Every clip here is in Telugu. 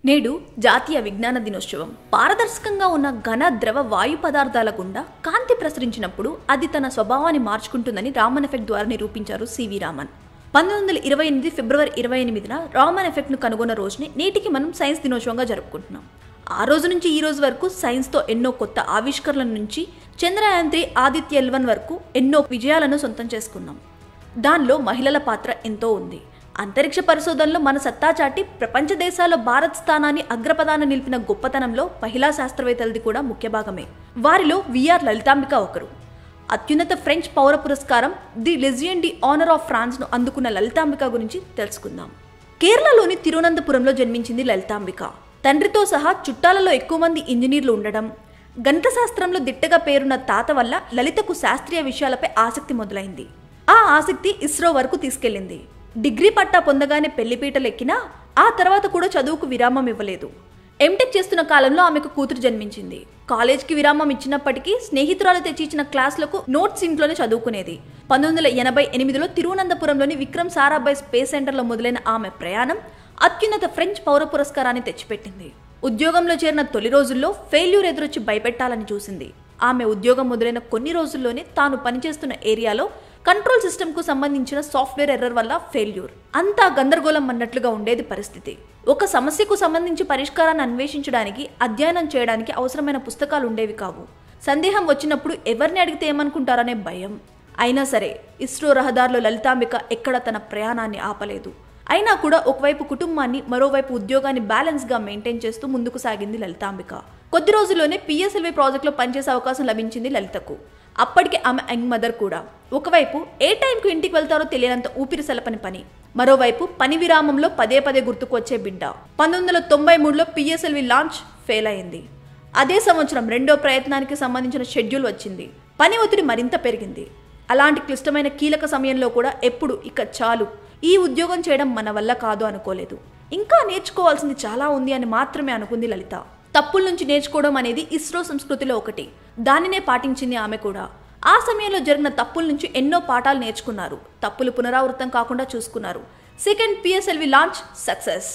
నేడు జాతీయ విజ్ఞాన దినోత్సవం. పారదర్శకంగా ఉన్న ఘన ద్రవ వాయు పదార్థాల గుండా కాంతి ప్రసరించినప్పుడు అది తన స్వభావాన్ని మార్చుకుంటుందని రామన్ ఎఫెక్ట్ ద్వారా నిరూపించారు సివి రామన్. 1928 ఫిబ్రవరి 28న రామన్ ఎఫెక్ట్ను కనుగొన్న రోజుని నేటికి మనం సైన్స్ దినోత్సవంగా జరుపుకుంటున్నాం. ఆ రోజు నుంచి ఈ రోజు వరకు సైన్స్తో ఎన్నో కొత్త ఆవిష్కరణల నుంచి చంద్రయాన్ 3 ఆదిత్య L1 వరకు ఎన్నో విజయాలను సొంతం చేసుకున్నాం. దానిలో మహిళల పాత్ర ఎంతో ఉంది. అంతరిక్ష పరిశోధనలో మన సత్తా చాటి ప్రపంచ దేశాల్లో భారత్ స్థానాన్ని అగ్రపదాన నిలిపిన గొప్పతనంలో మహిళా శాస్త్రవేత్తలది కూడా ముఖ్య భాగమే. వారిలో విఆర్ లలితాంబిక ఒకరు. అత్యున్నత ఫ్రెంచ్ పౌర పురస్కారం the Legion de Honour of ఫ్రాన్స్ను అందుకున్న లలితాంబిక గురించి తెలుసుకుందాం. కేరళలోని తిరువనంతపురంలో జన్మించింది లలితాంబిక. తండ్రితో సహా చుట్టాలలో ఎక్కువ మంది ఇంజనీర్లు ఉండడం, గణిత శాస్త్రంలో దిట్టగా పేరున్న తాత వల్ల లలితకు శాస్త్రీయ విషయాలపై ఆసక్తి మొదలైంది. ఆ ఆసక్తి ఇస్రో వరకు తీసుకెళ్లింది. డిగ్రీ పట్టా పొందగానే పెళ్లిపీటలెక్కినా ఆ తర్వాత కూడా చదువుకు విరామం ఇవ్వలేదు. ఎంటెక్ చేస్తున్న కాలంలో ఆమెకు కూతురు జన్మించింది. కాలేజ్కి విరామం ఇచ్చినప్పటికీ స్నేహితురాలు తెచ్చిచ్చిన క్లాసులకు నోట్స్ ఇంట్లోనే చదువుకునేది. 1988లో తిరువనంతపురంలోని విక్రమ్ సారాభాయ్ స్పేస్ సెంటర్లో మొదలైన ఆమె ప్రయాణం అత్యున్నత ఫ్రెంచ్ పౌర పురస్కారాన్ని తెచ్చిపెట్టింది. ఉద్యోగంలో చేరిన తొలి రోజుల్లో ఫెయిల్యూర్ ఎదురొచ్చి భయపెట్టాలని చూసింది. ఆమె ఉద్యోగం మొదలైన కొన్ని రోజుల్లోనే తాను పనిచేస్తున్న ఏరియాలో కంట్రోల్ సిస్టమ్కు సంబంధించిన సాఫ్ట్వేర్ ఎర్రర్ వల్ల ఫెయిల్యూర్. అంతా గందరగోళం అన్నట్లుగా ఉండేది పరిస్థితి. ఒక సమస్యకు సంబంధించి పరిష్కారాన్ని అన్వేషించడానికి, అధ్యయనం చేయడానికి అవసరమైన పుస్తకాలు ఉండేవి కావు. సందేహం వచ్చినప్పుడు ఎవరిని అడిగితే ఏమనుకుంటారనే భయం. అయినా సరే ఇస్రో రహదారిలో లలితాంబిక ఎక్కడ తన ప్రయాణాన్ని ఆపలేదు. అయినా కూడా ఒకవైపు కుటుంబాన్ని, మరోవైపు ఉద్యోగాన్ని బ్యాలెన్స్గా మెయింటైన్ చేస్తూ ముందుకు సాగింది లలితాంబిక. కొద్ది రోజుల్లోనే PSLV ప్రాజెక్టులో పనిచేసే అవకాశం లభించింది లలితకు. అప్పటికే ఆమె యంగ్ మదర్ కూడా. ఒకవైపు ఏ టైంకు ఇంటికి వెళ్తారో తెలియనంత ఊపిరి సలపని పని, మరోవైపు పని విరామంలో పదే పదే గుర్తుకు వచ్చే బిడ్డ. 1993లో PSLV లాంచ్ ఫెయిల్ అయింది. అదే సంవత్సరం రెండో ప్రయత్నానికి సంబంధించిన షెడ్యూల్ వచ్చింది. పని ఒత్తిడి మరింత పెరిగింది. అలాంటి క్లిష్టమైన కీలక సమయంలో కూడా ఎప్పుడు ఇక చాలు, ఈ ఉద్యోగం చేయడం మన వల్ల కాదు అనుకోలేదు. ఇంకా నేర్చుకోవాల్సింది చాలా ఉంది అని మాత్రమే అనుకుంది లలిత. తప్పుల నుంచి నేర్చుకోవడం అనేది ఇస్రో సంస్కృతిలో ఒకటి. దానినే పాటించింది ఆమె కూడా. ఆ సమయంలో జరిగిన తప్పుల నుంచి ఎన్నో పాఠాలు నేర్చుకున్నారు. తప్పులు పునరావృతం కాకుండా చూసుకున్నారు. Second PSLV launch success.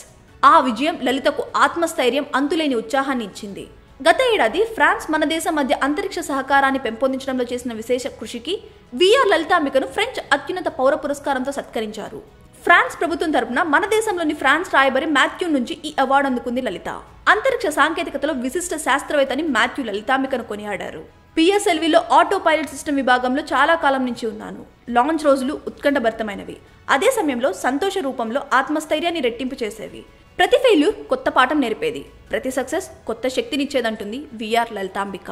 ఆ విజయం లలితకు ఆత్మస్థైర్యం, అంతులేని ఉత్సాహాన్ని ఇచ్చింది. గత ఏడాది ఫ్రాన్స్, మన దేశం మధ్య అంతరిక్ష సహకారాన్ని పెంపొందించడంలో చేసిన విశేష కృషికి విఆర్ లలితాంబికను ఫ్రెంచ్ అత్యున్నత పౌర పురస్కారంతో సత్కరించారు. ఫ్రాన్స్ ప్రభుత్వం తరపున మన దేశంలోని ఫ్రాన్స్ రాయబారి మాథ్యూ నుంచి ఈ అవార్డు అందుకుంది లలిత. అంతరిక్ష సాంకేతికతలో విశిష్ట శాస్త్రవేత్తని మాథ్యూ లలితాంబికను కొనియాడారు. PSLVలో ఆటో పైలట్ సిస్టమ్ విభాగంలో చాలా కాలం నుంచి ఉన్నాను. లాంచ్ రోజులు ఉత్కంఠభరితమైనవి. అదే సమయంలో సంతోష రూపంలో ఆత్మస్థైర్యాన్ని రెట్టింపు చేసేవి. ప్రతి ఫెయిల్యూర్ కొత్త పాఠం నేర్పేది, ప్రతి సక్సెస్ కొత్త శక్తినిచ్చేదంటుంది విఆర్ లలితాంబిక.